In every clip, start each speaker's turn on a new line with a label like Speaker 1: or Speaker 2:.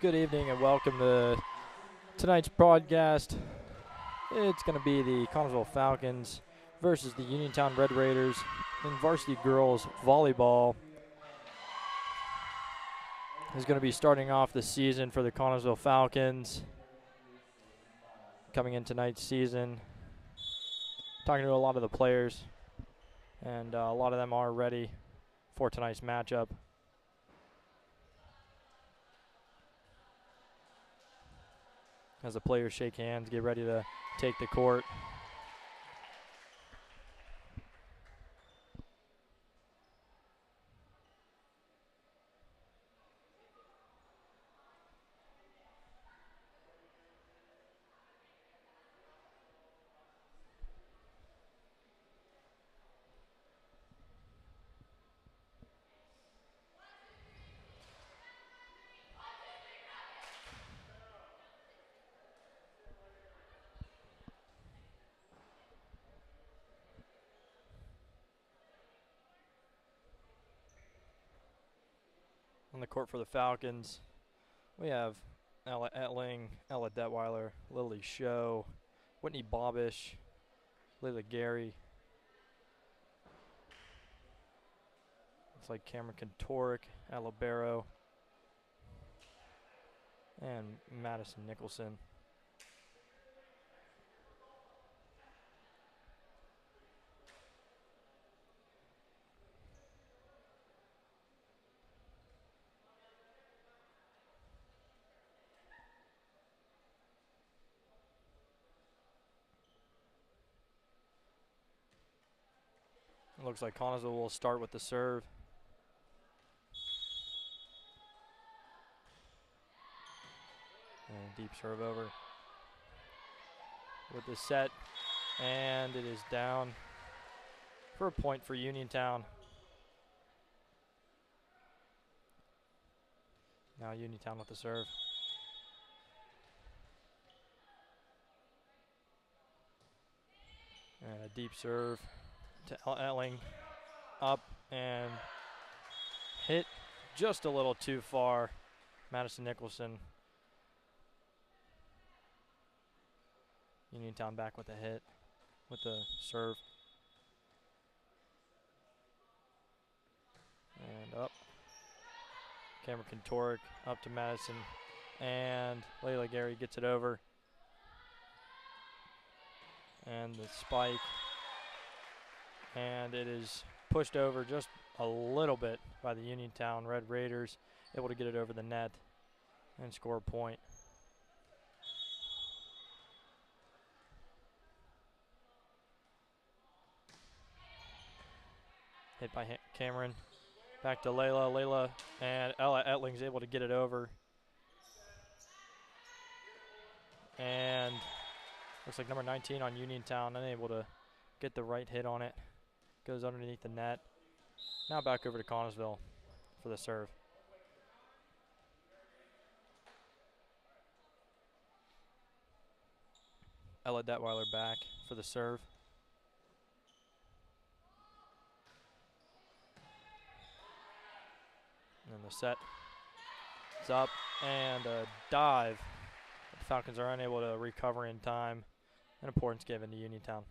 Speaker 1: Good evening and welcome to tonight's broadcast. It's going to be the Connersville Falcons versus the Uniontown Red Raiders in Varsity Girls Volleyball. Is going to be starting off the season for the Connersville Falcons. Coming in tonight's season, talking to a lot of the players, and a lot of them are ready for tonight's matchup. As the players shake hands, get ready to take the court. On the court for the Falcons, we have Ella Etling, Ella Detweiler, Lily Show, Whitney Bobish, Layla Gary. It's like Cameron Kantoric, Ella Barrow, and Madison Nicholson. It looks like Connersville will start with the serve. And deep serve over with the set, and it is down for a point for Uniontown. Now Uniontown with the serve. And a deep serve to Etling, up and hit just a little too far. Madison Nicholson. Uniontown back with the hit, with the serve. And up. Cameron Kantoric up to Madison, and Layla Gary gets it over. And the spike. And it is pushed over just a little bit by the Uniontown Red Raiders, able to get it over the net and score a point. Hit by Cameron. Back to Layla. Layla and Ella Etling's able to get it over. And looks like number 19 on Uniontown, unable to get the right hit on it. Goes underneath the net. Now back over to Connersville for the serve. Ella Detweiler back for the serve. And the set is up, and a dive. The Falcons are unable to recover in time, and a points given to Uniontown.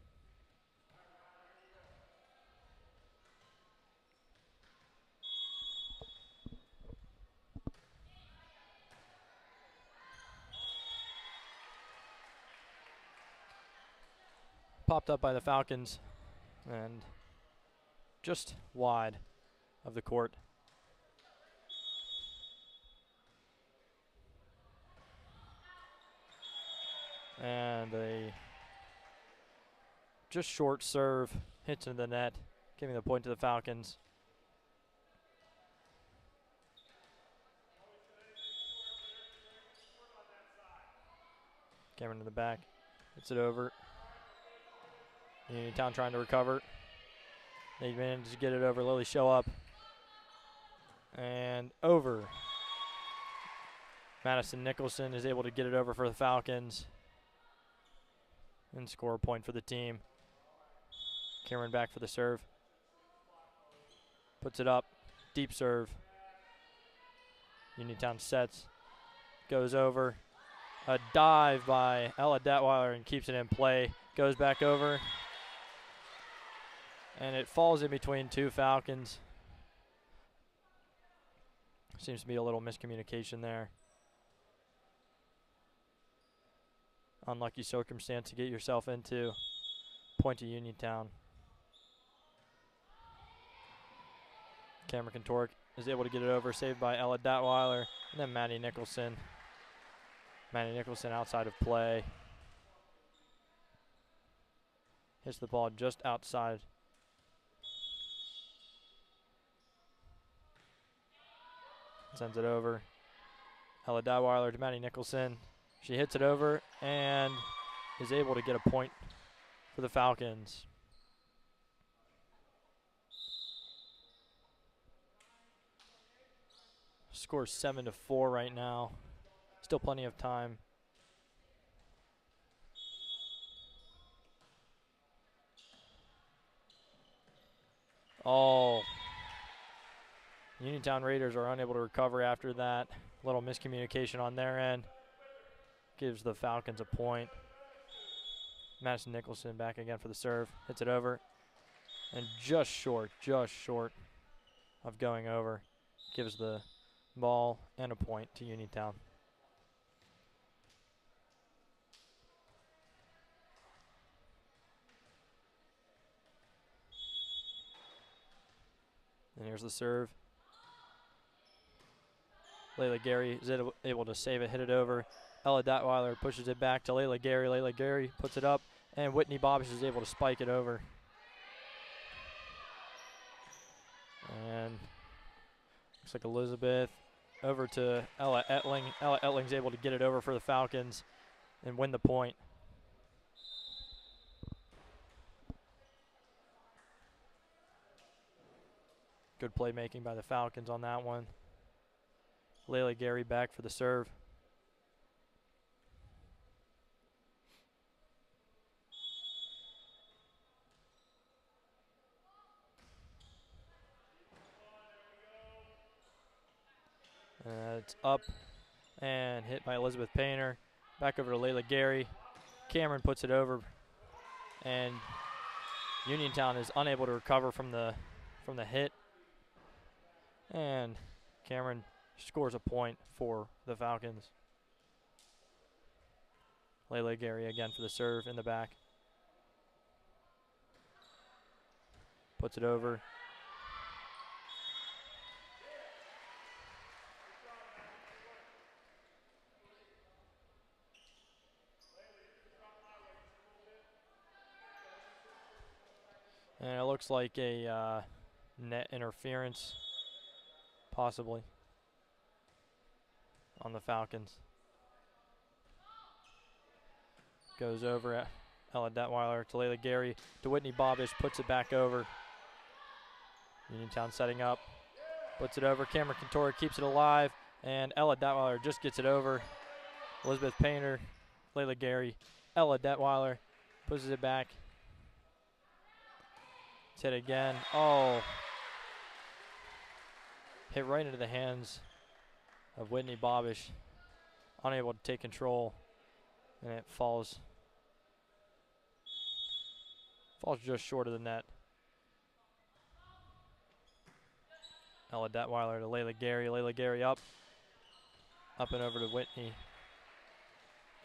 Speaker 1: Popped up by the Falcons and just wide of the court. And a just short serve hits into the net, giving the point to the Falcons. Cameron in the back, gets it over. Uniontown trying to recover. They managed to get it over. Lily Show up. And over. Madison Nicholson is able to get it over for the Falcons and score a point for the team. Cameron back for the serve. Puts it up. Deep serve. Uniontown sets. goes over. A dive by Ella Detweiler and keeps it in play. Goes back over. And it falls in between two Falcons. Seems to be a little miscommunication there. Unlucky circumstance to get yourself into. Point to Uniontown. Cameron Kantorek is able to get it over, saved by Ella Datweiler, and then Maddie Nicholson. Maddie Nicholson outside of play. Hits the ball just outside. Sends it over. Ella Datweiler to Maddie Nicholson. She hits it over and is able to get a point for the Falcons. Score 7-4 right now. Still plenty of time. Oh. Uniontown Raiders are unable to recover after that. Little miscommunication on their end. Gives the Falcons a point. Madison Nicholson back again for the serve. Hits it over. And just short of going over. Gives the ball and a point to Uniontown. And here's the serve. Layla Gary is able to save it, hit it over. Ella Datweiler pushes it back to Layla Gary. Layla Gary puts it up, and Whitney Bobish is able to spike it over. And looks like Elizabeth over to Ella Etling. Ella Etling's able to get it over for the Falcons and win the point. Good playmaking by the Falcons on that one. Layla Gary back for the serve. It's up and hit by Elizabeth Painter. Back over to Layla Gary. Cameron puts it over, and Uniontown is unable to recover from the hit. And Cameron scores a point for the Falcons. Layla Gary again for the serve in the back. Puts it over. And it looks like a net interference, possibly, on the Falcons. Goes over at Ella Detweiler to Layla Gary to Whitney Bobish, puts it back over. Uniontown setting up, puts it over. Cameron Kantorek keeps it alive, and Ella Detweiler just gets it over. Elizabeth Painter, Layla Gary, Ella Detweiler pushes it back. It's hit again. Oh. Hit right into the hands of Whitney Bobish. Unable to take control, and it falls just short of the net. Ella Detweiler to Layla Gary. Layla Gary up and over to Whitney,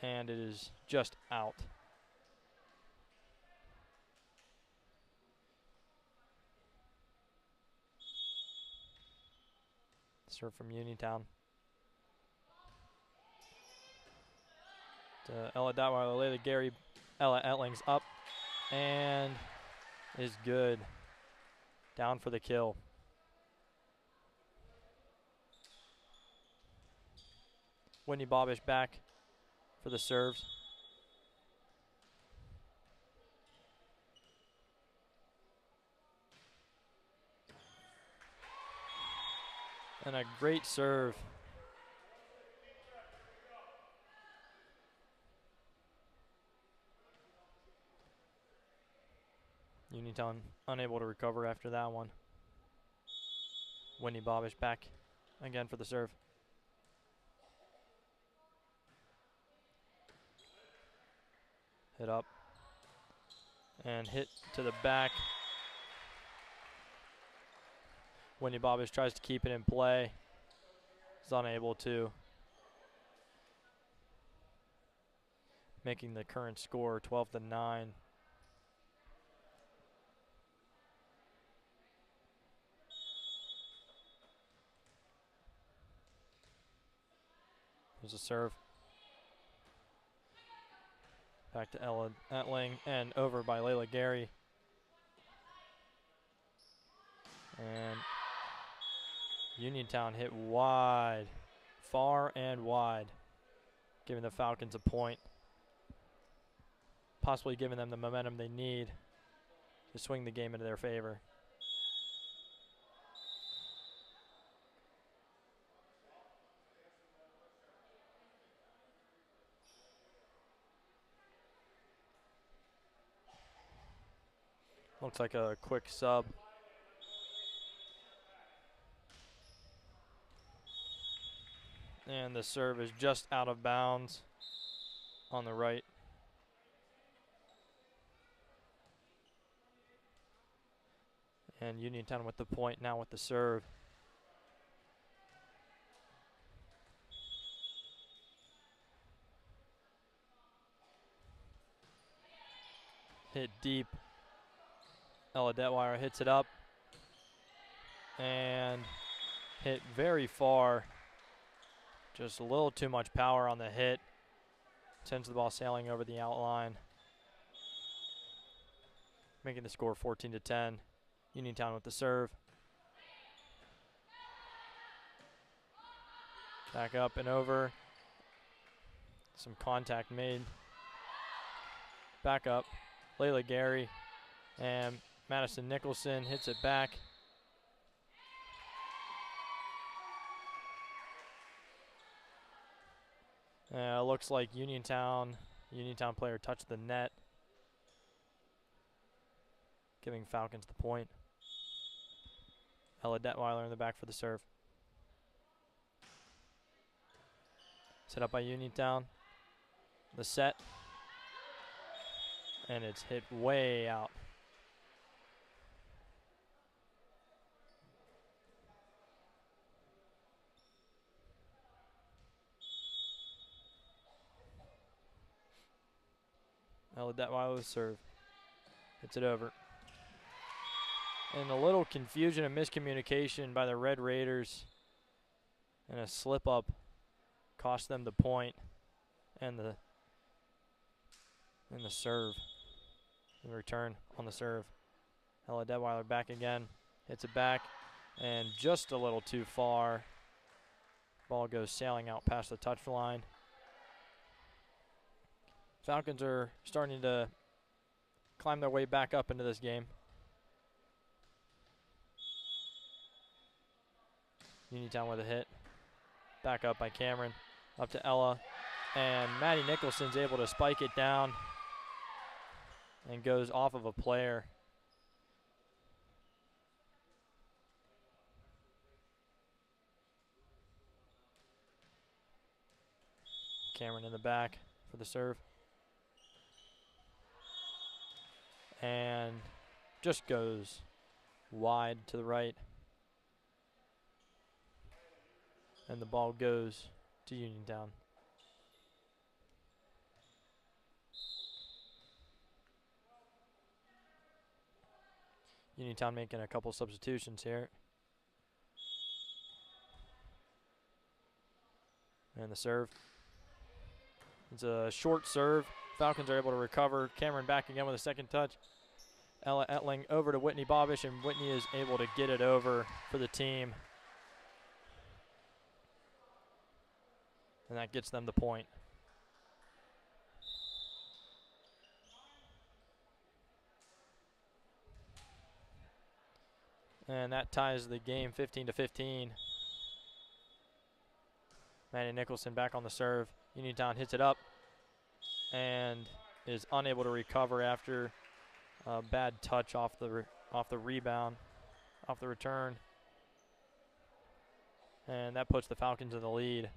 Speaker 1: and it is just out. Serve from Uniontown. To Ella Detweiler, Layla Gary. Ella Etling's up and is good. Down for the kill. Whitney Bobish back for the serves. And a great serve. Uniontown unable to recover after that one. Whitney Bobish back again for the serve. Hit up. And hit to the back. Whitney Bobish tries to keep it in play. Is unable to. Making the current score 12-9. There's a serve. Back to Ella Etling and over by Layla Gary. And Uniontown hit wide, far and wide, giving the Falcons a point. Possibly giving them the momentum they need to swing the game into their favor. Looks like a quick sub. And the serve is just out of bounds on the right. And Uniontown with the point now with the serve. Hit deep. Ella Detweiler hits it up. And hit very far. Just a little too much power on the hit. Sends the ball sailing over the outline. Making the score 14-10. Uniontown with the serve. Back up and over. Some contact made. Back up. Layla Gary and Madison Nicholson hits it back. Looks like Uniontown player touched the net, giving Falcons the point. Ella Detweiler in the back for the serve. Set up by Uniontown. The set. And it's hit way out. Ella Detweiler with serve. Hits it over. And a little confusion and miscommunication by the Red Raiders. And a slip up cost them the point and the serve. In return on the serve. Ella Detweiler back again. Hits it back and just a little too far. Ball goes sailing out past the touch line. Falcons are starting to climb their way back up into this game. Uniontown with a hit. Back up by Cameron. Up to Ella. And Maddie Nicholson's able to spike it down. And goes off of a player. Cameron in the back for the serve. And just goes wide to the right. And the ball goes to Uniontown. Uniontown making a couple substitutions here. And the serve. It's a short serve. Falcons are able to recover. Cameron back again with a second touch. Ella Etling over to Whitney Bobish, and Whitney is able to get it over for the team. And that gets them the point. And that ties the game 15-15. Manny Nicholson back on the serve. Uniontown hits it up and is unable to recover after a bad touch off the rebound, off the return. And that puts the Falcons in the lead.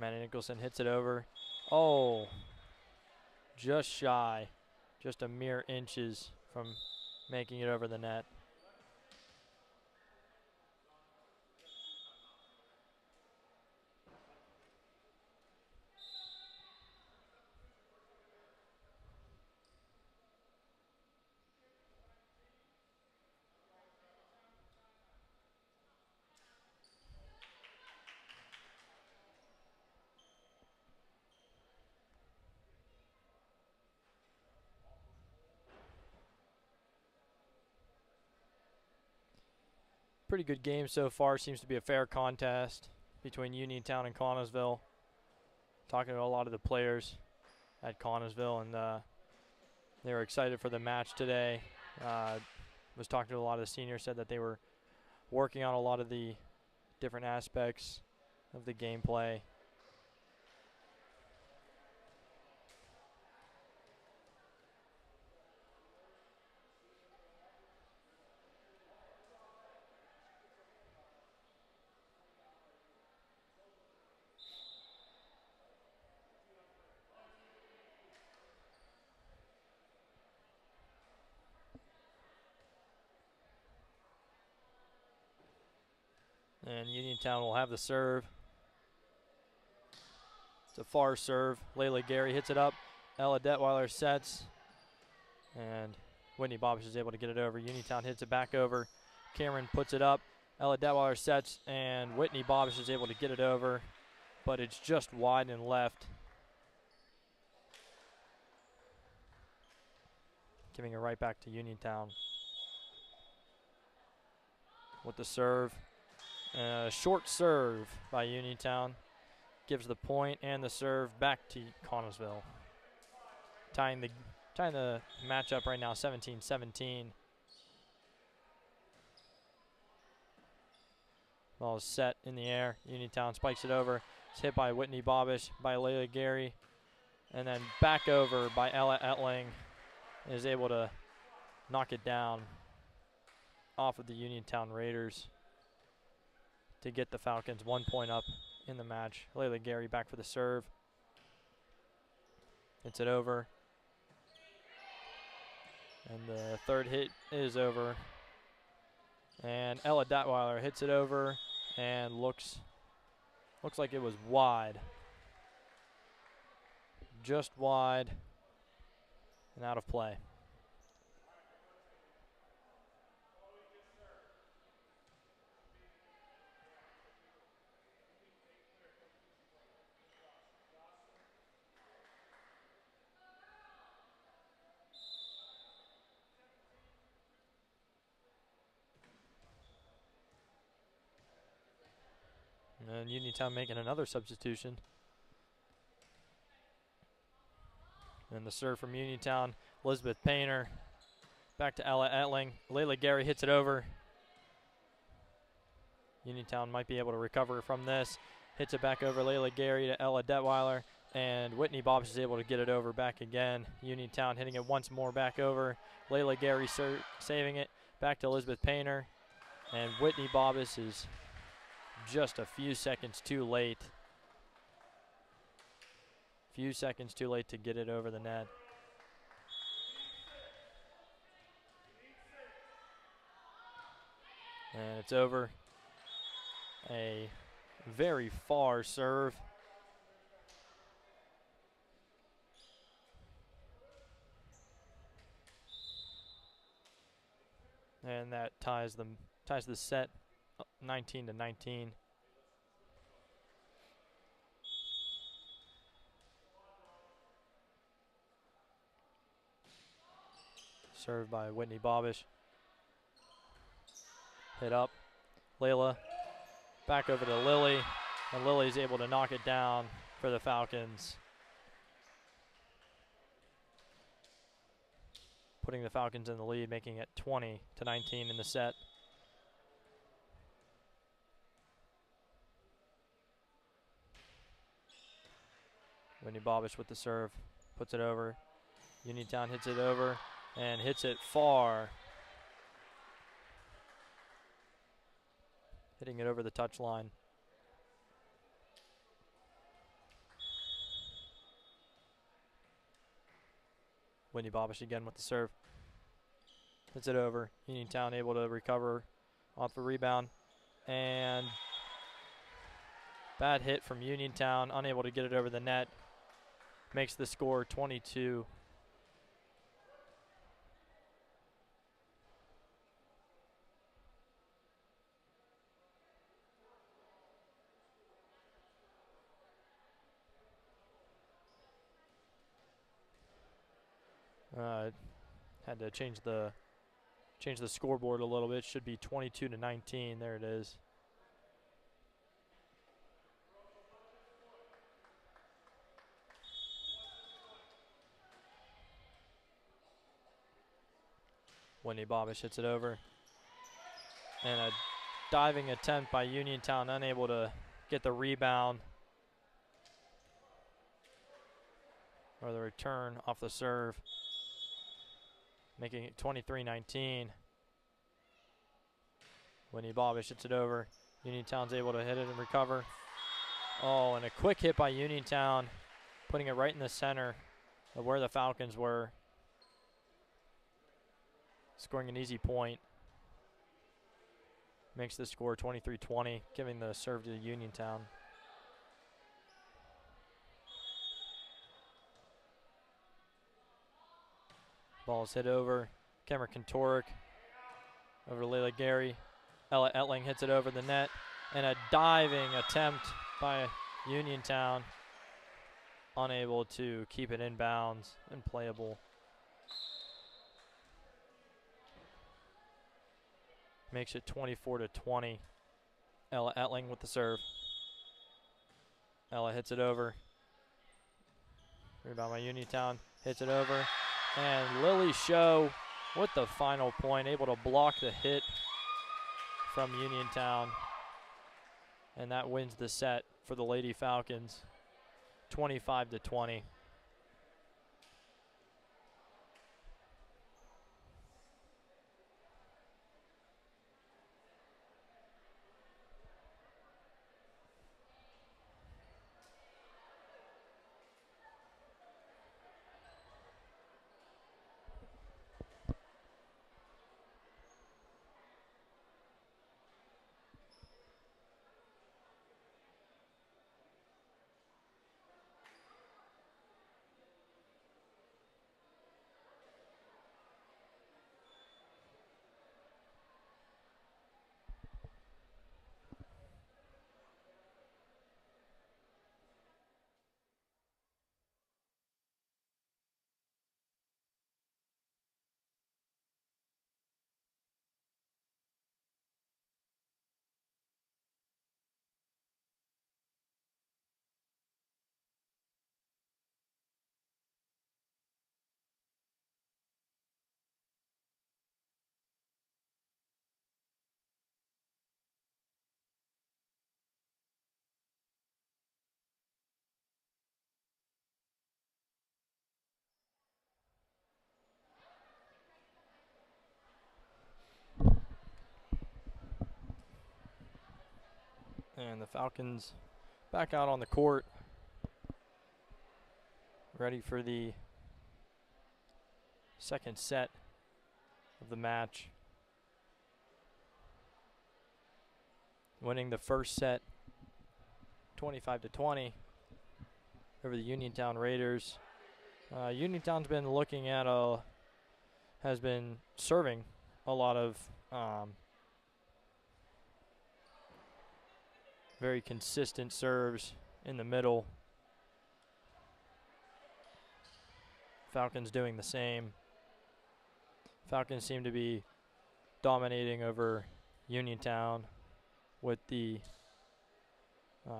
Speaker 1: Manny Nicholson hits it over. Oh, just shy. Just a mere inches from making it over the net. Pretty good game so far. Seems to be a fair contest between Uniontown and Connellsville. Talking to a lot of the players at Connellsville, and they were excited for the match today. Was talking to a lot of the seniors, said that they were working on a lot of the different aspects of the gameplay. And Uniontown will have the serve. It's a far serve. Layla Gary hits it up. Ella Detweiler sets. And Whitney Bobish is able to get it over. Uniontown hits it back over. Cameron puts it up. Ella Detweiler sets. And Whitney Bobish is able to get it over. But it's just wide and left. Giving it right back to Uniontown. With the serve. Short serve by Uniontown. Gives the point and the serve back to Connellsville. Tying the matchup right now, 17-17. Ball is set in the air. Uniontown spikes it over. It's hit by Whitney Bobish, by Layla Gary, and then back over by Ella Etling. Is able to knock it down off of the Uniontown Raiders to get the Falcons 1 point up in the match. Layla Gary back for the serve. Hits it over. And the third hit is over. And Ella Datweiler hits it over and looks like it was wide. Just wide and out of play. And Uniontown making another substitution. And the serve from Uniontown, Elizabeth Painter. Back to Ella Etling. Layla Gary hits it over. Uniontown might be able to recover from this. Hits it back over Layla Gary to Ella Detweiler. And Whitney Bobish is able to get it over back again. Uniontown hitting it once more back over. Layla Gary saving it. Back to Elizabeth Painter. And Whitney Bobish is just a few seconds too late. Few seconds too late to get it over the net. And it's over. A very far serve. And that ties the set 19-19. Served by Whitney Bobish. Hit up. Layla back over to Lily. And Lily's able to knock it down for the Falcons. Putting the Falcons in the lead, making it 20-19 in the set. Whitney Bobish with the serve. Puts it over. Uniontown hits it over and hits it far. Hitting it over the touchline. Whitney Bobish again with the serve. Hits it over. Uniontown able to recover off the rebound. And bad hit from Uniontown, unable to get it over the net. Makes the score 22. Had to change the scoreboard a little bit. Should be 22-19. There it is. Whitney Bobish hits it over. And a diving attempt by Uniontown, unable to get the rebound. Or the return off the serve. Making it 23-19. Whitney Bobish hits it over. Uniontown's able to hit it and recover. Oh, and a quick hit by Uniontown, putting it right in the center of where the Falcons were. Scoring an easy point. Makes the score 23-20, giving the serve to Uniontown. Ball's hit over. Cameron Kantorek over to Layla Gary. Ella Etling hits it over the net. And a diving attempt by Uniontown. Unable to keep it in bounds and playable. Makes it 24-20. Ella Etling with the serve. Ella hits it over. Rebound by Uniontown. Hits it over. And Lily Show with the final point. Able to block the hit from Uniontown. And that wins the set for the Lady Falcons. 25-20. And the Falcons back out on the court, ready for the second set of the match. Winning the first set 25-20 over the Uniontown Raiders. Uniontown's been looking at has been serving a lot of very consistent serves in the middle. Falcons doing the same. Falcons seem to be dominating over Uniontown with the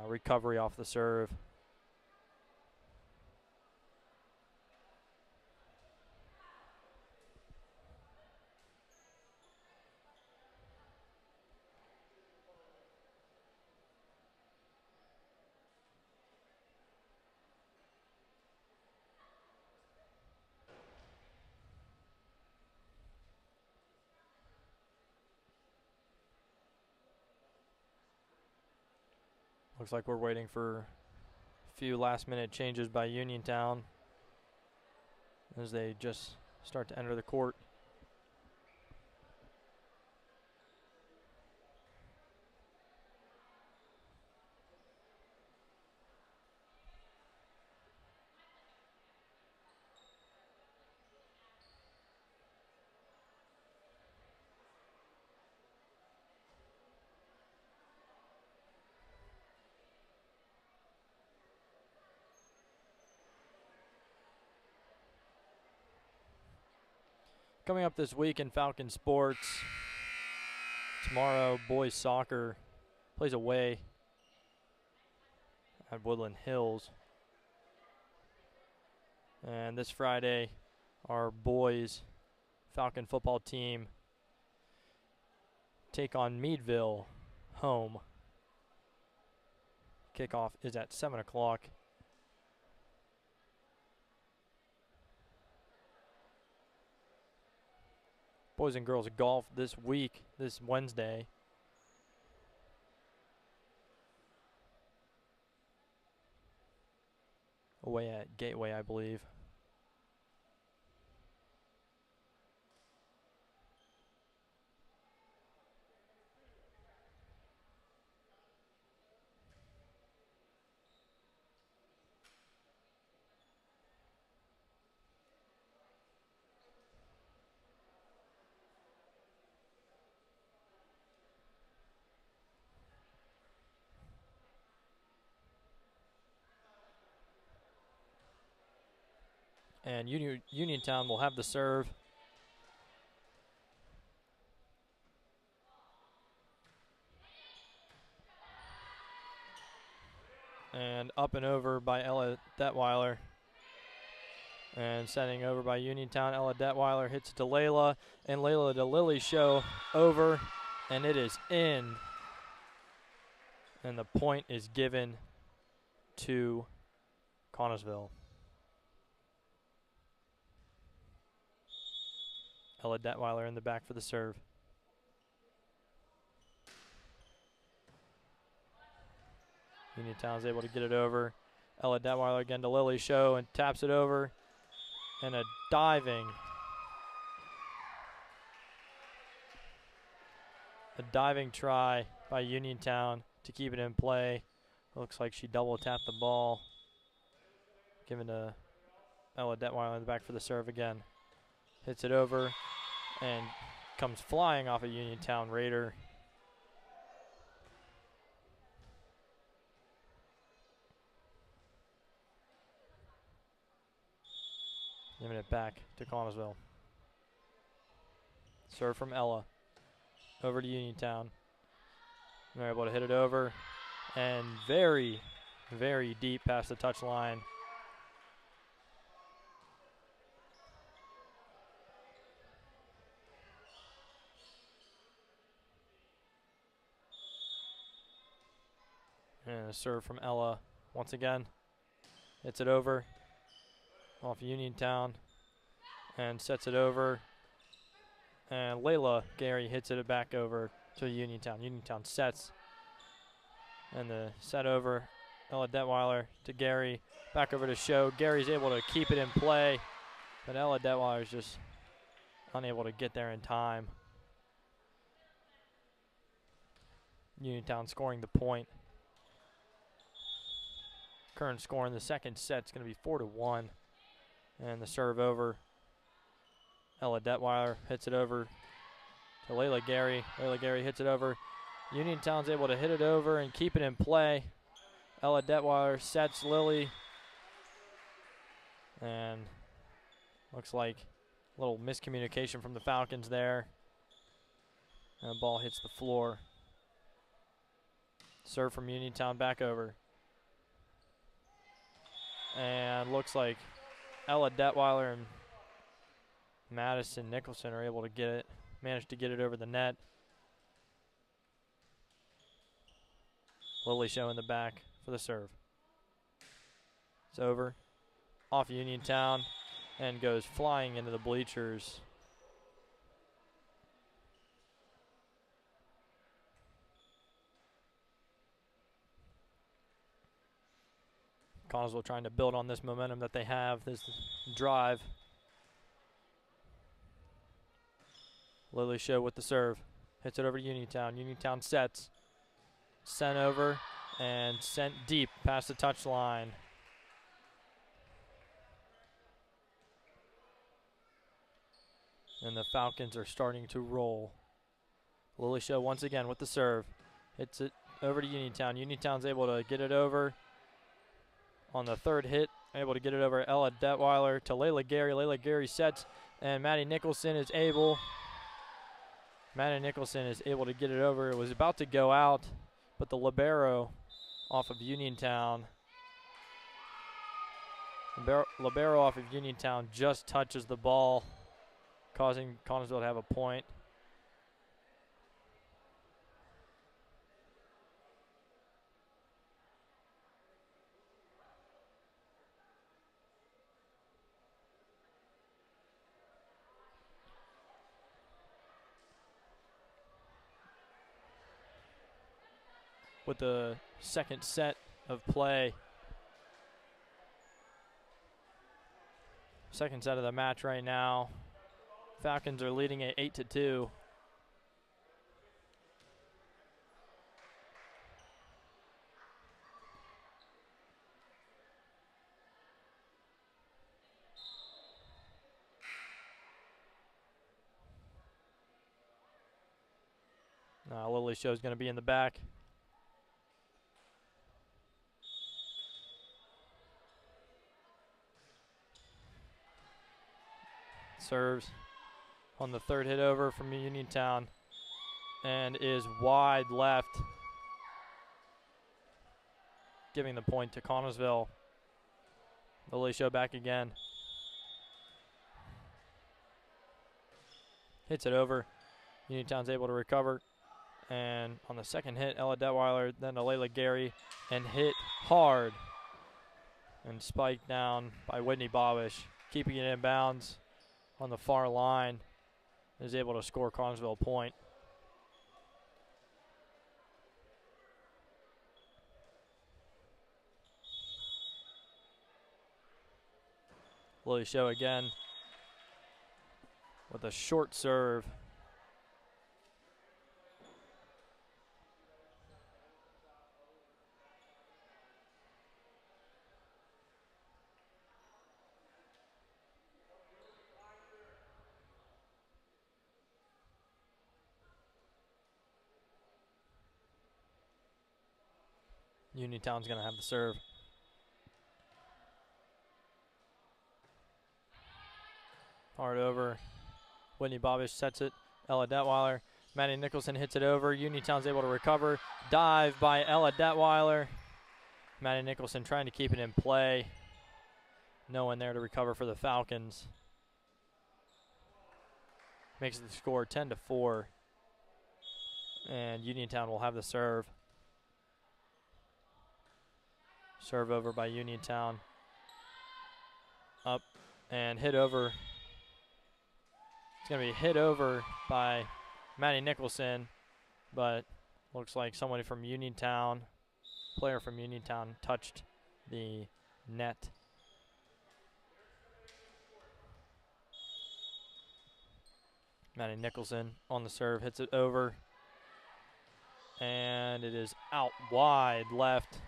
Speaker 1: recovery off the serve. Looks like we're waiting for a few last-minute changes by Uniontown. as they just start to enter the court. Coming up this week in Falcon sports, tomorrow boys soccer plays away at Woodland Hills. And this Friday, our boys Falcon football team take on Meadville home. Kickoff is at 7 o'clock. Boys and girls golf this week, this Wednesday. Away at Gateway, I believe. And Uniontown will have the serve. And up and over by Ella Detweiler. And sending over by Uniontown. Ella Detweiler hits it to Layla. And Layla to Lily show over. And it is in. And the point is given to Connellsville. Ella Detweiler in the back for the serve. Uniontown's able to get it over. Ella Detweiler again to Lily Show and taps it over. And a diving try by Uniontown to keep it in play. Looks like she double tapped the ball. Given to Ella Detweiler in the back for the serve again. Hits it over and comes flying off a Uniontown Raider. Giving it back to Connellsville. Serve from Ella. Over to Uniontown. They're able to hit it over. And very, very deep past the touch line. And a serve from Ella once again. Hits it over off Uniontown and sets it over. And Layla Gary hits it back over to Uniontown. Uniontown sets. And the set over. Ella Detweiler to Gary. Back over to Show. Gary's able to keep it in play. But Ella Detweiler is just unable to get there in time. Uniontown scoring the point. Current score in the second set is going to be 4-1. And the serve over. Ella Detweiler hits it over to Layla Gary. Layla Gary hits it over. Uniontown's able to hit it over and keep it in play. Ella Detweiler sets Lily. And looks like a little miscommunication from the Falcons there. And the ball hits the floor. Serve from Uniontown back over. And looks like Ella Detweiler and Madison Nicholson are able to get it, manage to get it over the net. Lily Show in the back for the serve. It's over. Off Uniontown and goes flying into the bleachers. Connellsville trying to build on this momentum that they have, this drive. Lily Show with the serve. Hits it over to Uniontown. Uniontown sets. Sent over and sent deep past the touchline. And the Falcons are starting to roll. Lily Show once again with the serve. Hits it over to Uniontown. Uniontown's able to get it over on the third hit. Able to get it over Ella Detweiler to Layla Gary. Layla Gary sets, and Maddie Nicholson is able. Maddie Nicholson is able to get it over. It was about to go out, but the libero off of Uniontown. Libero off of Uniontown just touches the ball, causing Connersville to have a point. With the second set of play. Second set of the match right now. Falcons are leading at 8-2. Lily Show is going to be in the back. Serves on the third hit over from Uniontown and is wide left, giving the point to Connersville. Lily Show back again. Hits it over. Uniontown's able to recover. And on the second hit, Ella Detweiler, then to Layla Gary, and hit hard. And spiked down by Whitney Bobish, keeping it in bounds on the far line, is able to score Connersville a point. Lily Show again with a short serve. Uniontown's going to have the serve. Hard over. Whitney Bobish sets it. Ella Detweiler. Maddie Nicholson hits it over. Uniontown's able to recover. Dive by Ella Detweiler. Maddie Nicholson trying to keep it in play. No one there to recover for the Falcons. Makes the score 10-4. And Uniontown will have the serve. Serve over by Uniontown. Up and hit over. It's going to be hit over by Maddie Nicholson, but looks like somebody from Uniontown, player from Uniontown, touched the net. Maddie Nicholson on the serve, hits it over, and it is out wide left.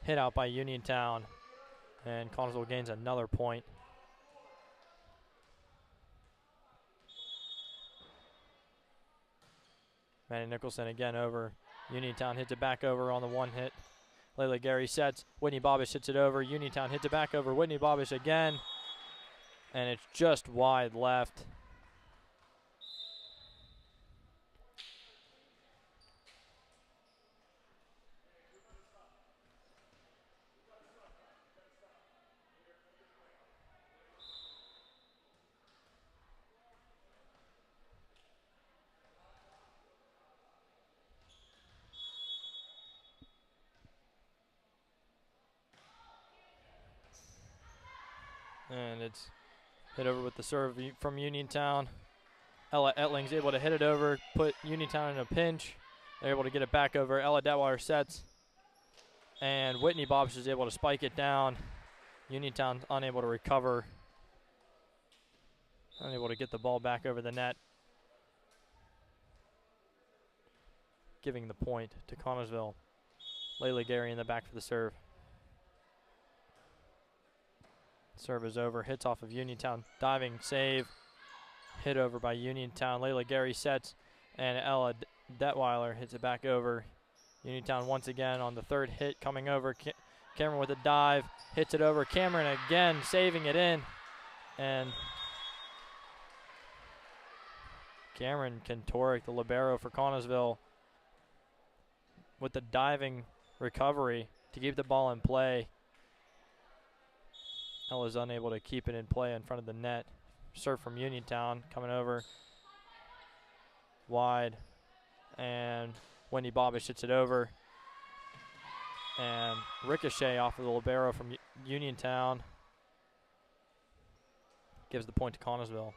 Speaker 1: Hit out by Uniontown, and Connersville gains another point. Maddie Nicholson again over. Uniontown hits it back over on the one hit. Layla Gary sets. Whitney Bobish hits it over. Uniontown hits it back over. Whitney Bobish again, and it's just wide left. And it's hit over with the serve from Uniontown. Ella Ettling's able to hit it over, put Uniontown in a pinch. They're able to get it back over. Ella Detweiler sets. And Whitney Bobish is able to spike it down. Uniontown unable to recover. Unable to get the ball back over the net. giving the point to Connersville. Layla Gary in the back for the serve. Serve is over, hits off of Uniontown. Diving save, hit over by Uniontown. Layla Gary sets, and Ella Detweiler hits it back over. Uniontown once again on the third hit coming over. Cameron with a dive, hits it over. Cameron again saving it in, and Cameron Kantorek, the libero for Connersville, with the diving recovery to keep the ball in play. Ella's unable to keep it in play in front of the net. Serve from Uniontown coming over wide, and Wendy Bobish hits it over, and ricochet off of the libero from Uniontown gives the point to Connersville.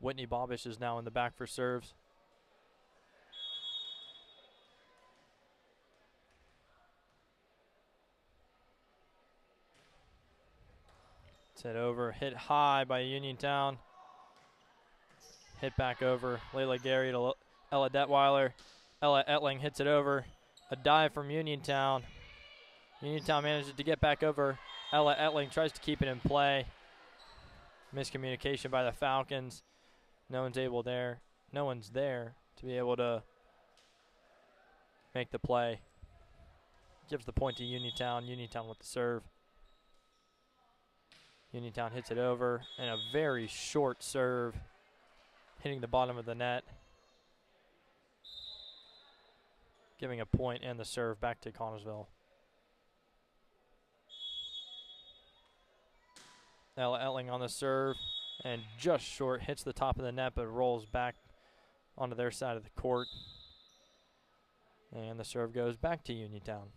Speaker 1: Whitney Bobish is now in the back for serves. Hit over, hit high by Uniontown. Hit back over, Layla Gary to Ella Detweiler. Ella Etling hits it over. A dive from Uniontown. Uniontown manages to get back over. Ella Etling tries to keep it in play. Miscommunication by the Falcons. No one's there to be able to make the play. Gives the point to Uniontown. Uniontown with the serve. Uniontown hits it over, and a very short serve, hitting the bottom of the net. Giving a point and the serve back to Connersville. Ella Etling on the serve, and just short, hits the top of the net, but rolls back onto their side of the court. And the serve goes back to Uniontown.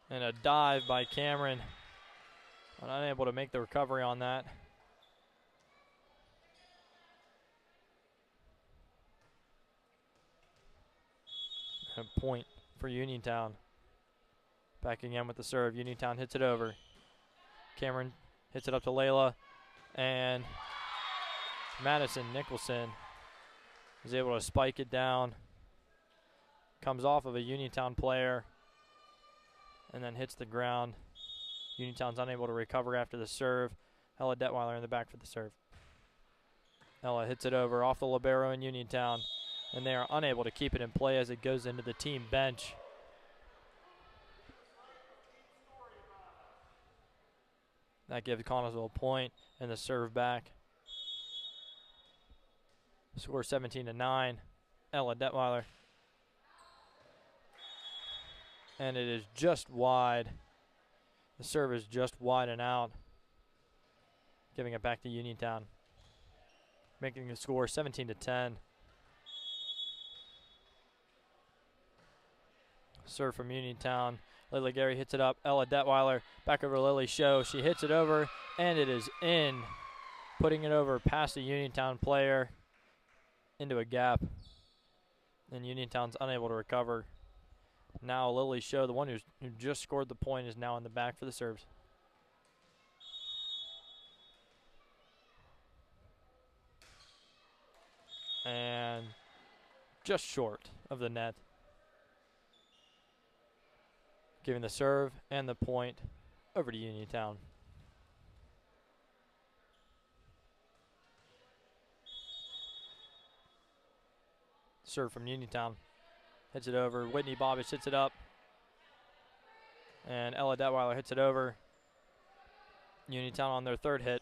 Speaker 1: And a dive by Cameron, but unable to make the recovery on that. A point for Uniontown. Back again with the serve. Uniontown hits it over. Cameron hits it up to Layla, and Madison Nicholson is able to spike it down. Comes off of a Uniontown player and then hits the ground. Uniontown's unable to recover after the serve. Ella Detweiler in the back for the serve. Ella hits it over off the libero in Uniontown, and they are unable to keep it in play as it goes into the team bench. That gives Connersville a point and the serve back. Score 17-9. Ella Detweiler. And it is just wide. The serve is just wide and out, giving it back to Uniontown, making the score 17-10. Serve from Uniontown. Lily Gary hits it up. Ella Detweiler back over Lily Show. She hits it over, and it is in, putting it over past the Uniontown player into a gap. And Uniontown's unable to recover. Now Lily Show, the one who just scored the point, is now in the back for the serves. And just short of the net. Giving the serve and the point over to Uniontown. Serve from Uniontown. Hits it over. Whitney Bobish hits it up. And Ella Detweiler hits it over. Uniontown on their third hit.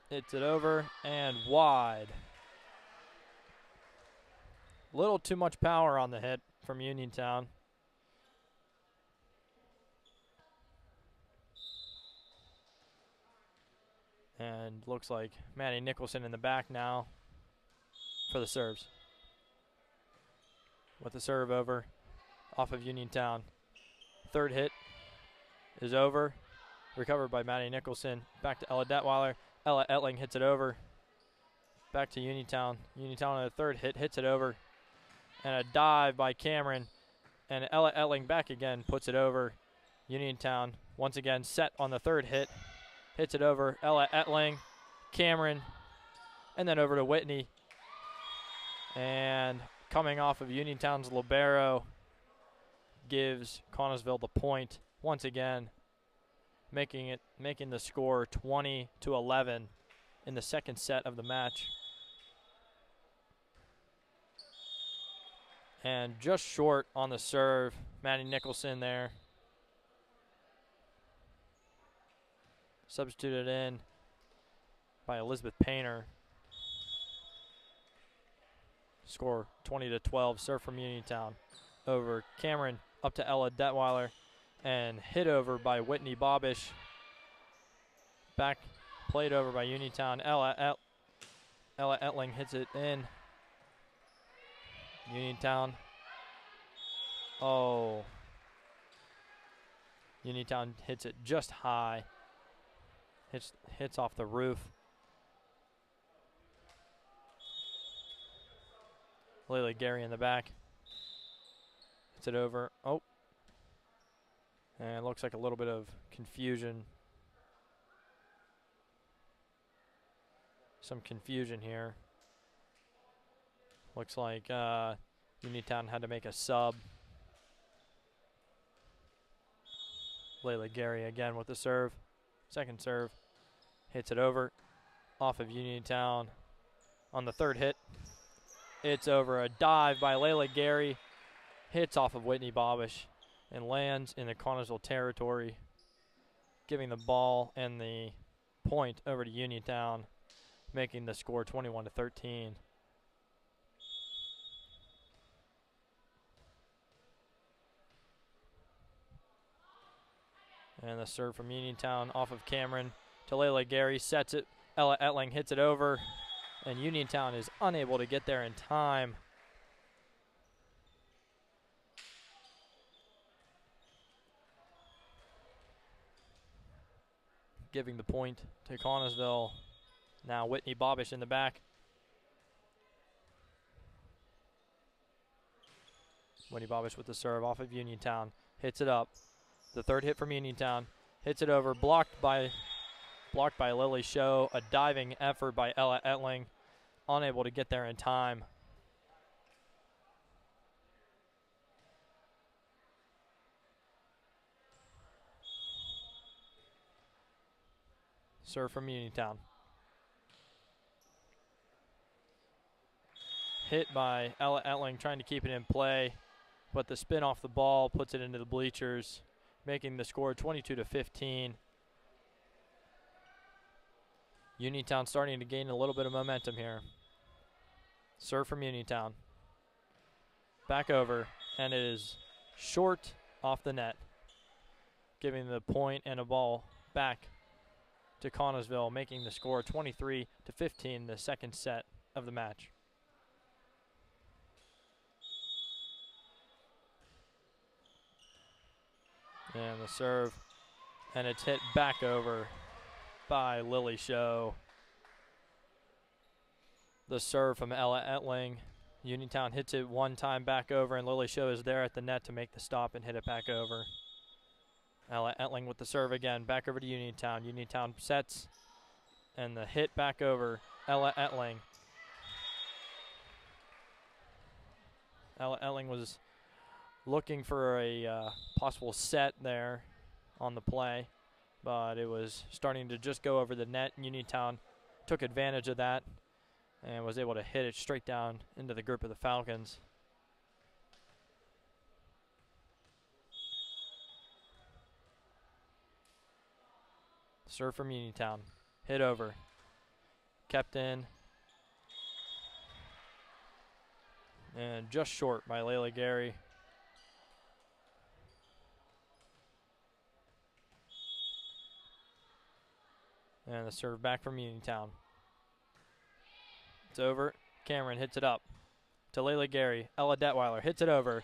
Speaker 1: Hits it over and wide. A little too much power on the hit from Uniontown. And looks like Maddie Nicholson in the back now for the serves. With the serve over off of Uniontown. Third hit is over. Recovered by Maddie Nicholson. Back to Ella Detweiler. Ella Etling hits it over. Back to Uniontown. Uniontown on the third hit, hits it over. And a dive by Cameron. And Ella Etling back again, puts it over. Uniontown once again set on the third hit. Hits it over. Ella Etling, Cameron, and then over to Whitney. And coming off of Uniontown's libero gives Connellsville the point once again, making the score 20-11 in the second set of the match. And just short on the serve, Maddie Nicholson there. Substituted in by Elizabeth Painter. Score 20-12, serve from Uniontown. Over Cameron, up to Ella Detweiler, and hit over by Whitney Bobish. Back, played over by Uniontown. Ella Etling hits it in. Uniontown. Oh. Uniontown hits it just high. Hits off the roof. Layla Gary in the back. Hits it over. Oh. And it looks like a little bit of confusion. Some confusion here. Looks like Uniontown had to make a sub. Layla Gary again with the serve. Second serve. Hits it over. Off of Uniontown on the third hit. It's over. A dive by Layla Gary. Hits off of Whitney Bobish and lands in the Connellsville territory, giving the ball and the point over to Uniontown, making the score 21-13. And the serve from Uniontown off of Cameron to Layla Gary, sets it. Ella Etling hits it over, and Uniontown is unable to get there in time. Giving the point to Connellsville. Now Whitney Bobish in the back. Whitney Bobish with the serve off of Uniontown. Hits it up. The third hit from Uniontown. Hits it over. Blocked by Lily Show. A diving effort by Ella Etling. Unable to get there in time. Serve from Uniontown. Hit by Ella Etling, trying to keep it in play, but the spin off the ball puts it into the bleachers, making the score 22-15. Uniontown starting to gain a little bit of momentum here. Serve from Uniontown. Back over, and it is short off the net, giving the point and a ball back to Connellsville, making the score 23-15, the second set of the match. And the serve, and it's hit back over by Lily Show. The serve from Ella Etling. Uniontown hits it one time back over, and Lily Show is there at the net to make the stop and hit it back over. Ella Etling with the serve again, back over to Uniontown. Uniontown sets, and the hit back over Ella Etling. Ella Etling was looking for a possible set there on the play, but it was starting to just go over the net. Uniontown took advantage of that and was able to hit it straight down into the group of the Falcons. Serve from Uniontown. Hit over. Kept in. And just short by Layla Gary. And the serve back from Uniontown. It's over. Cameron hits it up to Layla Gary. Ella Detweiler hits it over.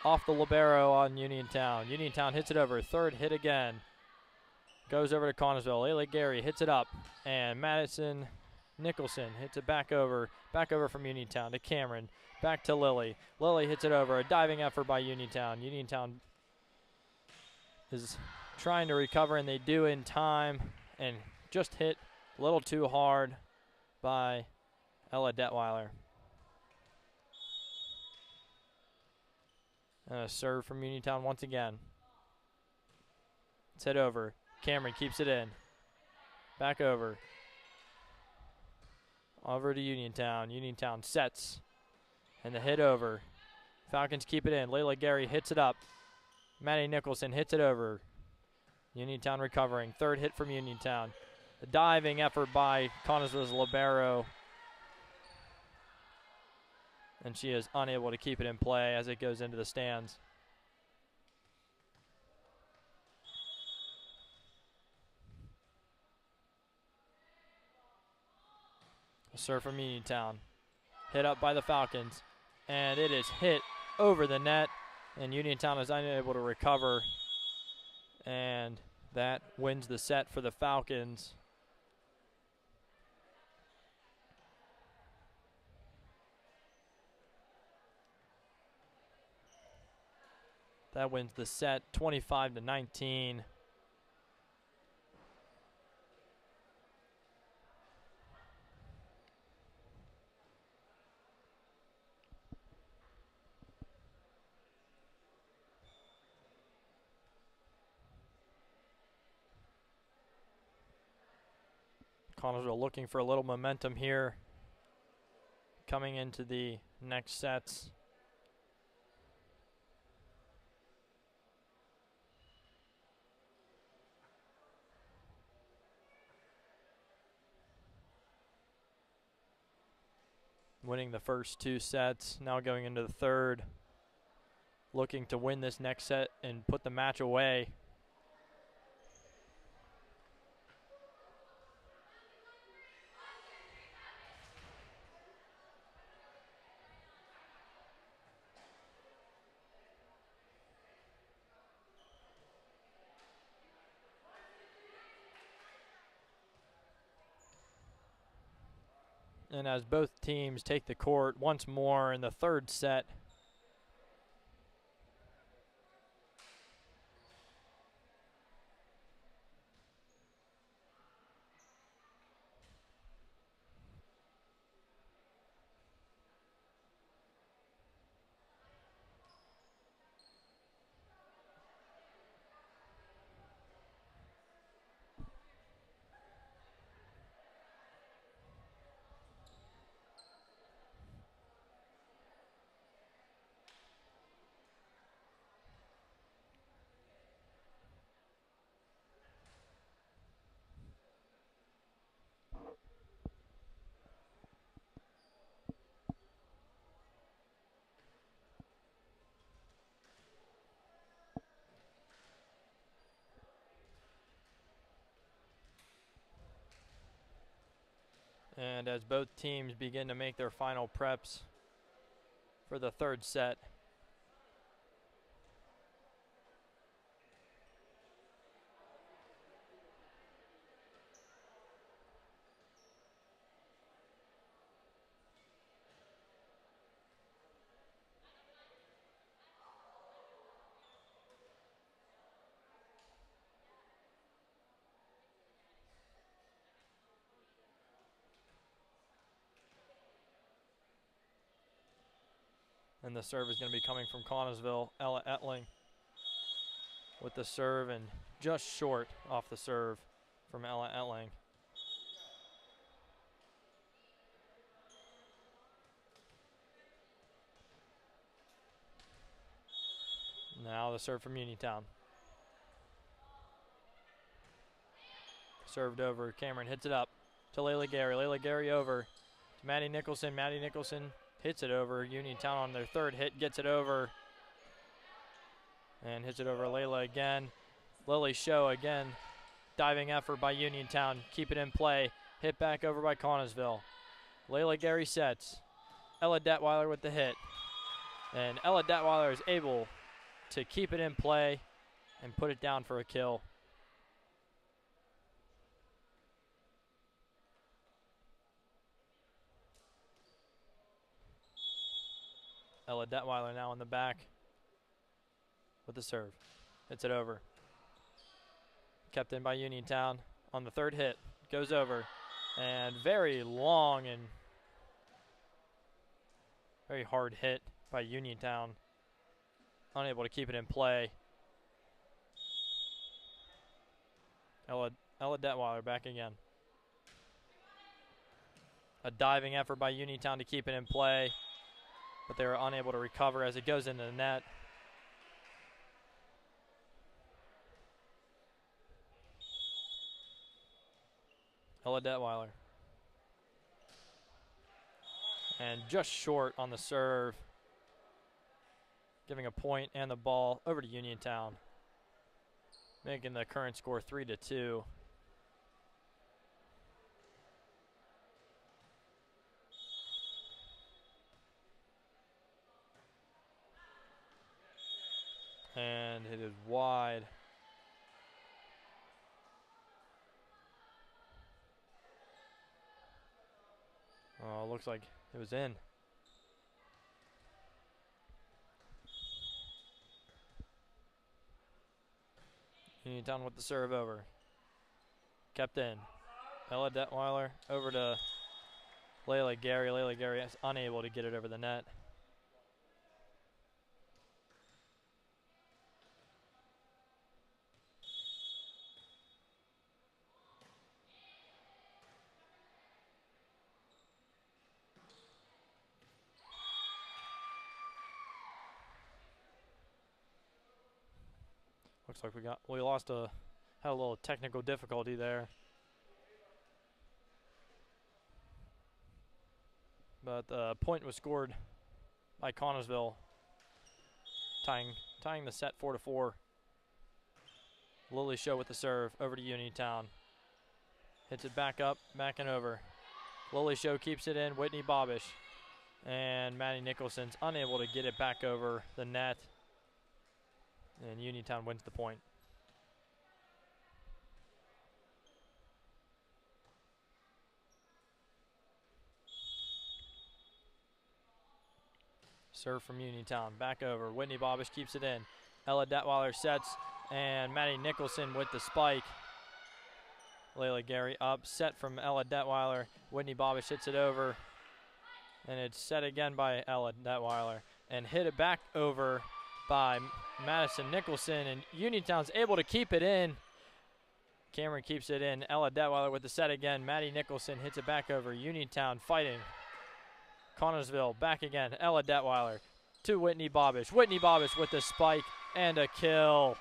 Speaker 1: off the libero on Uniontown. Uniontown hits it over. Third hit again. Goes over to Connersville. Layla Gary hits it up. And Madison Nicholson hits it back over. Back over from Uniontown to Cameron. Back to Lily. Lily hits it over. A diving effort by Uniontown. Uniontown is trying to recover, and they do in time. And just hit a little too hard by Ella Detweiler. And a serve from Uniontown once again. It's hit over. Cameron keeps it in. Back over. Over to Uniontown. Uniontown sets. And the hit over. Falcons keep it in. Layla Gary hits it up. Maddie Nicholson hits it over. Uniontown recovering. Third hit from Uniontown. A diving effort by Connersville's libero. And she is unable to keep it in play as it goes into the stands. A serve from Uniontown. Hit up by the Falcons. And it is hit over the net. And Uniontown is unable to recover. And that wins the set for the Falcons. That wins the set 25-19. Connersville looking for a little momentum here coming into the next sets. Winning the first two sets, now going into the third. Looking to win this next set and put the match away. And as both teams take the court once more in the third set. And as both teams begin to make their final preps for the third set. And the serve is going to be coming from Connersville. Ella Etling with the serve, and just short off the serve from Ella Etling. Now the serve from Uniontown. Served over. Cameron hits it up to Layla Gary. Layla Gary over to Maddie Nicholson. Maddie Nicholson hits it over. Uniontown on their third hit gets it over. And hits it over Layla again. Lily Show again. Diving effort by Uniontown. Keep it in play. Hit back over by Connersville. Layla Gary sets. Ella Detweiler with the hit. And Ella Detweiler is able to keep it in play and put it down for a kill. Ella Detweiler now in the back with the serve. Hits it over. Kept in by Uniontown on the third hit. Goes over. And very long and very hard hit by Uniontown. Unable to keep it in play. Ella Detweiler back again. A diving effort by Uniontown to keep it in play, but they were unable to recover as it goes into the net. Ella Detweiler. And just short on the serve, giving a point and the ball over to Uniontown, making the current score 3-2. And it is wide. Oh, looks like it was in. Uniontown with the serve over. Kept in. Ella Detweiler over to Layla Gary. Layla Gary is unable to get it over the net. Looks like had a little technical difficulty there. But the point was scored by Connellsville, tying the set 4-4. Lily Show with the serve over to Uniontown. Hits it back up, back and over. Lily Show keeps it in, Whitney Bobish. And Maddie Nicholson's unable to get it back over the net. And Uniontown wins the point. Serve from Uniontown, back over. Whitney Bobish keeps it in. Ella Detweiler sets, and Maddie Nicholson with the spike. Layla Gary up, set from Ella Detweiler. Whitney Bobish hits it over, and it's set again by Ella Detweiler. And hit it back over by Madison Nicholson, and Uniontown's able to keep it in. Cameron keeps it in. Ella Detweiler with the set again. Maddie Nicholson hits it back over. Uniontown fighting. Connellsville back again. Ella Detweiler to Whitney Bobish. Whitney Bobish with the spike and a kill.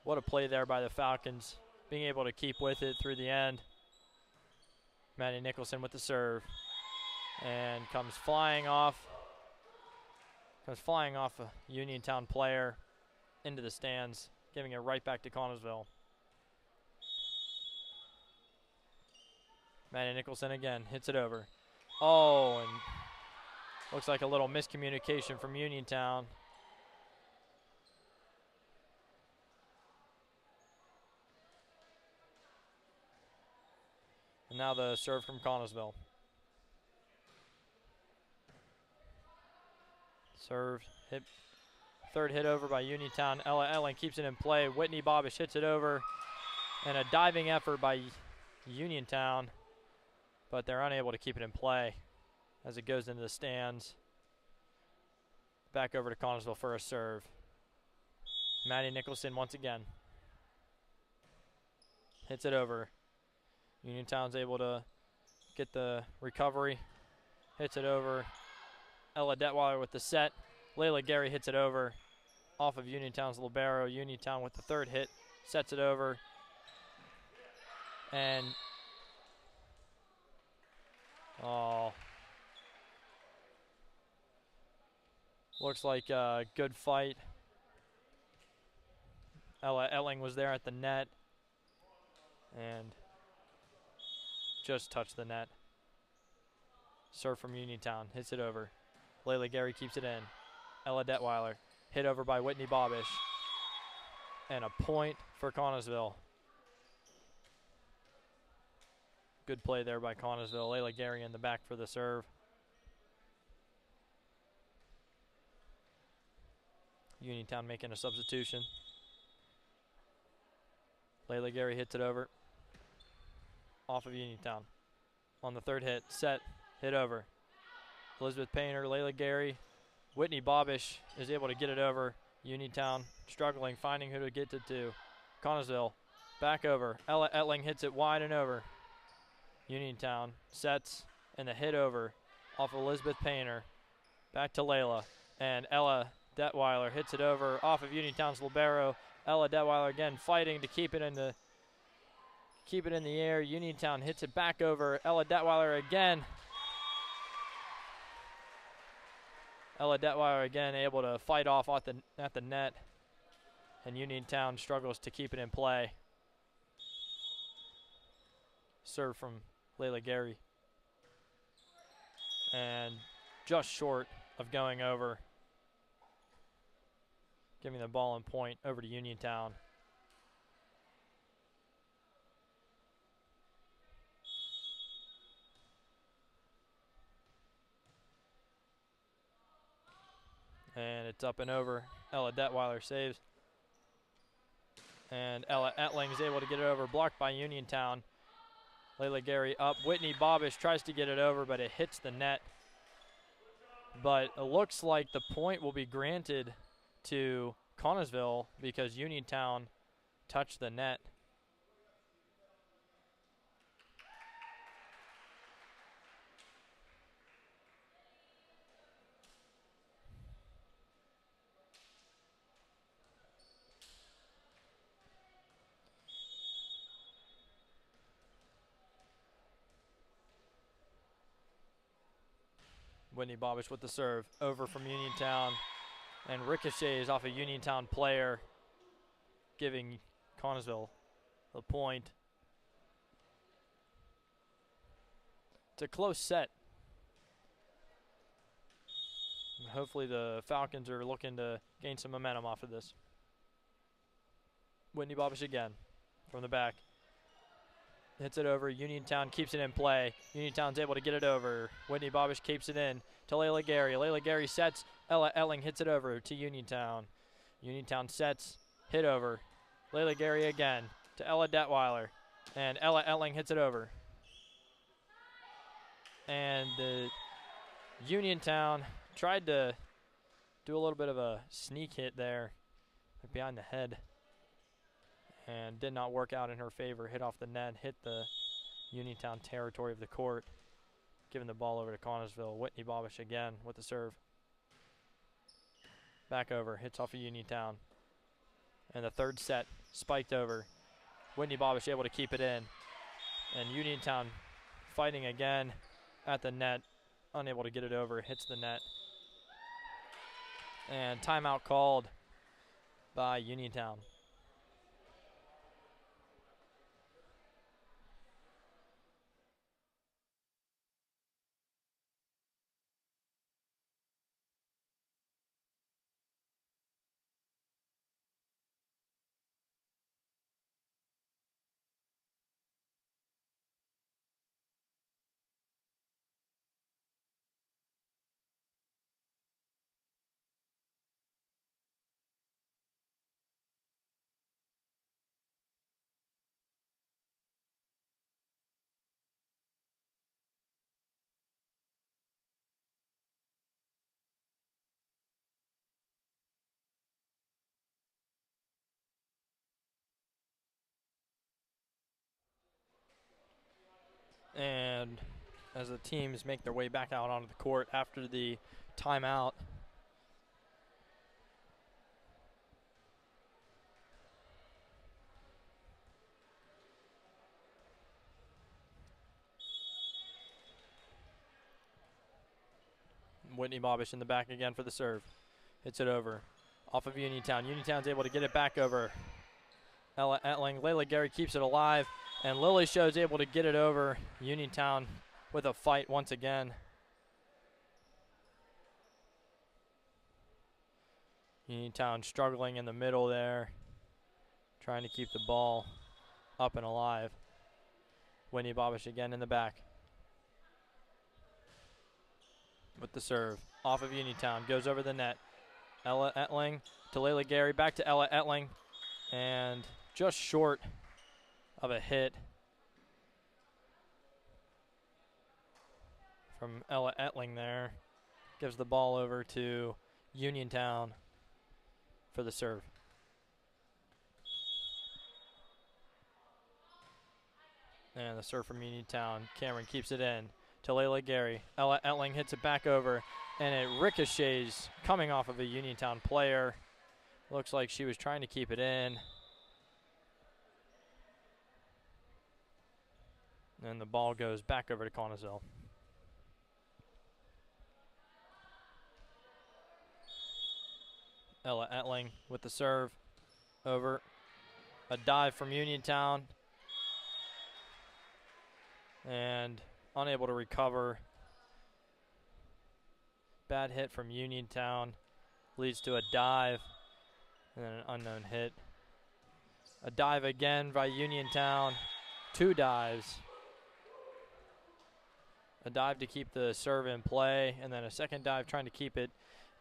Speaker 1: What a play there by the Falcons, being able to keep with it through the end. Maddie Nicholson with the serve, and comes flying off a Uniontown player into the stands, giving it right back to Connellsville. Maddie Nicholson again hits it over. Oh, and looks like a little miscommunication from Uniontown. And now the serve from Connellsville. Serve, hit, third hit over by Uniontown. Ella Ellen keeps it in play. Whitney Bobish hits it over. And a diving effort by Uniontown, but they're unable to keep it in play as it goes into the stands. Back over to Connellsville for a serve. Maddie Nicholson once again. Hits it over. Uniontown's able to get the recovery. Hits it over. Ella Detweiler with the set. Layla Gary hits it over. Off of Uniontown's libero. Uniontown with the third hit. Sets it over. And looks like a good fight Ella Elling was there at the net and just touched the net. Serve from Uniontown, hits it over. Layla Gary keeps it in. Ella Detweiler, hit over by Whitney Bobish. And a point for Connellsville. Good play there by Connellsville. Layla Gary in the back for the serve. Uniontown making a substitution. Layla Gary hits it over. Off of Uniontown. On the third hit, set, hit over. Elizabeth Painter, Layla Gary. Whitney Bobish is able to get it over. Uniontown struggling, finding who to get it to. Connellsville, back over. Ella Etling hits it wide and over. Uniontown sets, and the hit over off of Elizabeth Painter. Back to Layla, and Ella Detweiler hits it over off of Uniontown's libero. Ella Detweiler again fighting to keep it in the air. Uniontown hits it back over. Ella Detweiler again. Ella Detweiler again able to fight off at the net, and Uniontown struggles to keep it in play. Serve from Layla Gary, and just short of going over, giving the ball and point over to Uniontown. And it's up and over. Ella Detweiler saves. And Ella Etling is able to get it over, blocked by Uniontown. Layla Gary up. Whitney Bobish tries to get it over, but it hits the net. But it looks like the point will be granted to Connellsville because Uniontown touched the net. Whitney Bobish with the serve. Over from Uniontown. And ricochets off a Uniontown player, giving Connellsville the point. It's a close set. Hopefully the Falcons are looking to gain some momentum off of this. Whitney Bobish again from the back. Hits it over. Uniontown keeps it in play. Uniontown's able to get it over. Whitney Bobish keeps it in to Layla Gary. Layla Gary sets. Ella Elling hits it over to Uniontown. Uniontown sets. Hit over. Layla Gary again to Ella Detweiler. And Ella Elling hits it over. And the Uniontown tried to do a little bit of a sneak hit there behind the head, and did not work out in her favor. Hit off the net, hit the Uniontown territory of the court, giving the ball over to Connellsville. Whitney Bobish again with the serve. Back over, hits off of Uniontown. And the third set, spiked over. Whitney Bobish able to keep it in. And Uniontown fighting again at the net, unable to get it over, hits the net. And timeout called by Uniontown. And as the teams make their way back out onto the court after the timeout, Whitney Bobish in the back again for the serve. Hits it over. Off of Uniontown. Uniontown's able to get it back over. Ella Etling. Layla Gary keeps it alive, and Lily Show is able to get it over. Uniontown with a fight once again. Uniontown struggling in the middle there, trying to keep the ball up and alive. Whitney Bobish again in the back with the serve. Off of Uniontown, goes over the net. Ella Etling to Layla Gary, back to Ella Etling, and just short of a hit from Ella Etling there. Gives the ball over to Uniontown for the serve. And the serve from Uniontown. Cameron keeps it in to Layla Gary. Ella Etling hits it back over, and it ricochets coming off of a Uniontown player. Looks like she was trying to keep it in. And the ball goes back over to Connellsville. Ella Etling with the serve over. A dive from Uniontown. And unable to recover. Bad hit from Uniontown. Leads to a dive and then an unknown hit. A dive again by Uniontown. 2 dives. A dive to keep the serve in play, and then a second dive trying to keep it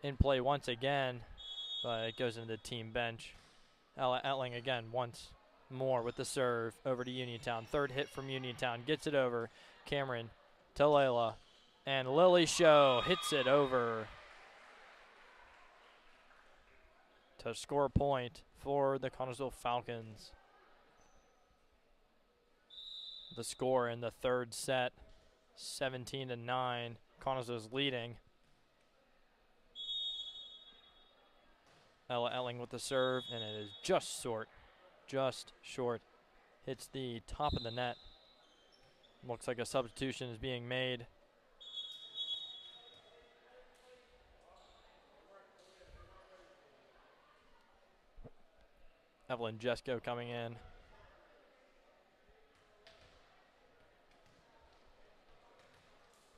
Speaker 1: in play once again, but it goes into the team bench. Ella Etling again once more with the serve over to Uniontown. Third hit from Uniontown, gets it over. Cameron to Layla, and Lily Show hits it over to score a point for the Connellsville Falcons. The score in the third set, 17-9. Connellsville's leading. Ella Etling with the serve, and it is just short. Hits the top of the net. Looks like a substitution is being made. Evelyn Jesko coming in.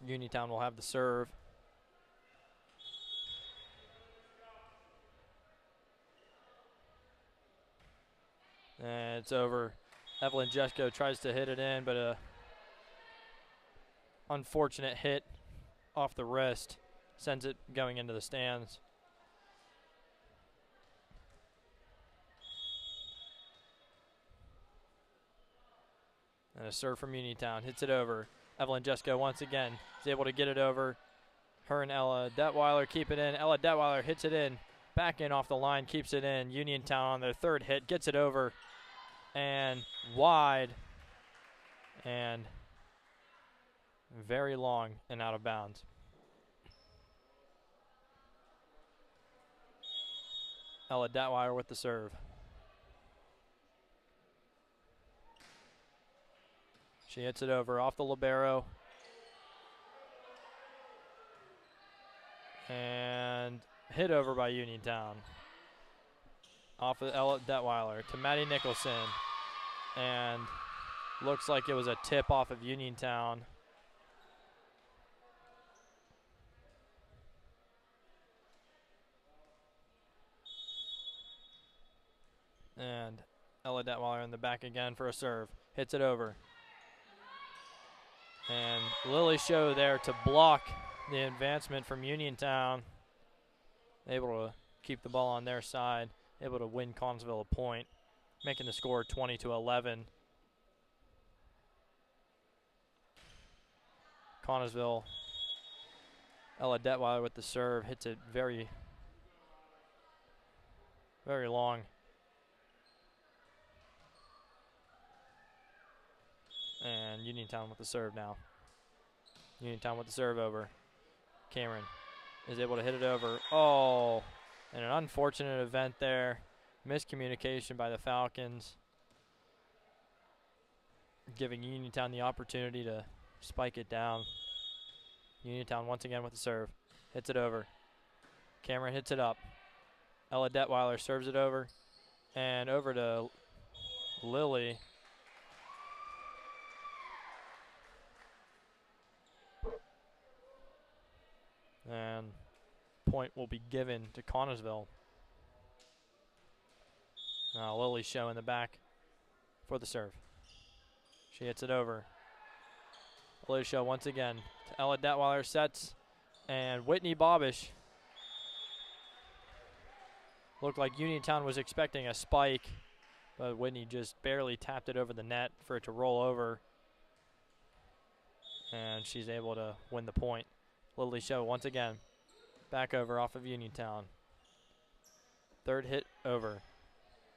Speaker 1: Uniontown will have the serve. And it's over. Evelyn Jesko tries to hit it in, but a unfortunate hit off the wrist sends it going into the stands. And a serve from Uniontown. Hits it over. Evelyn Jesko once again is able to get it over. Her and Ella Detweiler keep it in. Ella Detweiler hits it in. Back in off the line, keeps it in. Uniontown on their third hit, gets it over. And wide. And very long and out of bounds. Ella Detweiler with the serve. She hits it over off the libero. And hit over by Uniontown. Off of Ella Detweiler to Maddie Nicholson. And looks like it was a tip off of Uniontown. And Ella Detweiler in the back again for a serve. Hits it over. And Lily Show there to block the advancement from Uniontown. Able to keep the ball on their side. Able to win Connellsville a point. Making the score 20-11. Connellsville. Ella Detweiler with the serve. Hits it very, very long. And Uniontown with the serve now. Uniontown with the serve over. Cameron is able to hit it over. Oh, and an unfortunate event there. Miscommunication by the Falcons. Giving Uniontown the opportunity to spike it down. Uniontown once again with the serve. Hits it over. Cameron hits it up. Ella Detweiler serves it over. And over to Lily. And point will be given to Connersville. Now Lily Show in the back for the serve. She hits it over. Lily Show once again to Ella Detweiler, sets, and Whitney Bobish. Looked like Uniontown was expecting a spike, but Whitney just barely tapped it over the net for it to roll over. And she's able to win the point. Lily Show once again. Back over off of Uniontown. Third hit over.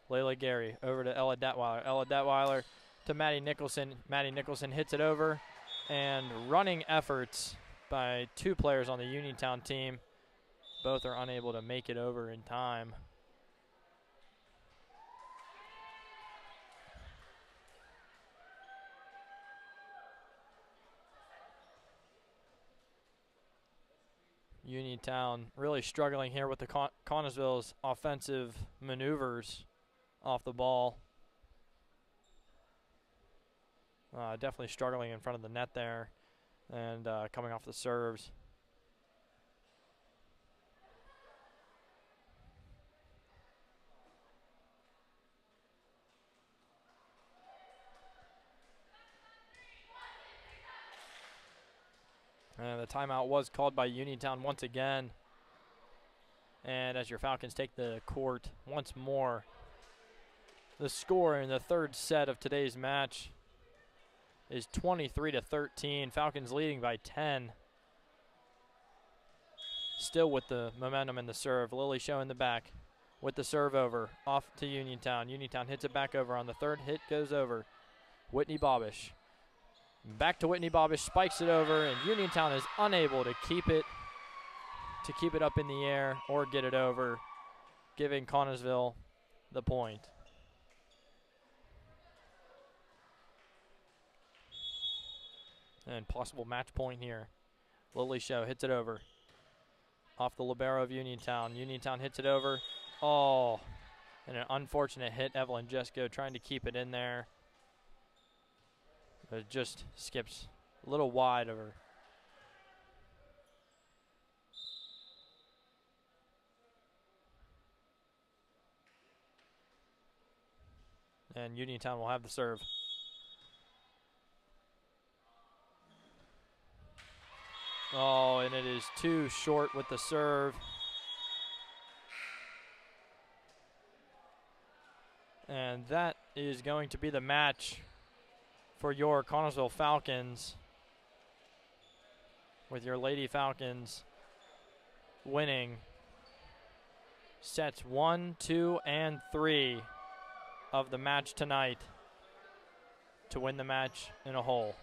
Speaker 1: Layla Gary over to Ella Detweiler. Ella Detweiler to Maddie Nicholson. Maddie Nicholson hits it over. And running efforts by two players on the Uniontown team. Both are unable to make it over in time. Uniontown really struggling here with the Connersville's offensive maneuvers off the ball. Definitely struggling in front of the net there and coming off the serves. And the timeout was called by Uniontown once again. And as your Falcons take the court once more, the score in the third set of today's match is 23-13. Falcons leading by 10. Still with the momentum in the serve. Lily Show in the back with the serve over. Off to Uniontown. Uniontown hits it back over. On the third hit goes over. Whitney Bobish. Back to Whitney Bobish, spikes it over, and Uniontown is unable to keep it up in the air or get it over, giving Connersville the point. And possible match point here. Lily Show hits it over. Off the libero of Uniontown. Uniontown hits it over. Oh, and an unfortunate hit. Evelyn Jesko trying to keep it in there. But it just skips a little wide of her. And Uniontown will have the serve. Oh, and it is too short with the serve. And that is going to be the match for your Connersville Falcons, with your Lady Falcons winning sets 1, 2, and 3 of the match tonight to win the match in a whole.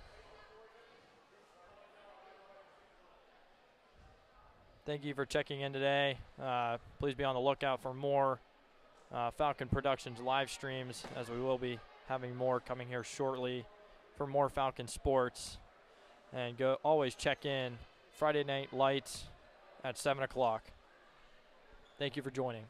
Speaker 1: Thank you for checking in today. Please be on the lookout for more Falcon Productions live streams, as we will be having more coming here shortly for more Falcon sports. And always check in Friday Night Lights at 7 o'clock. Thank you for joining.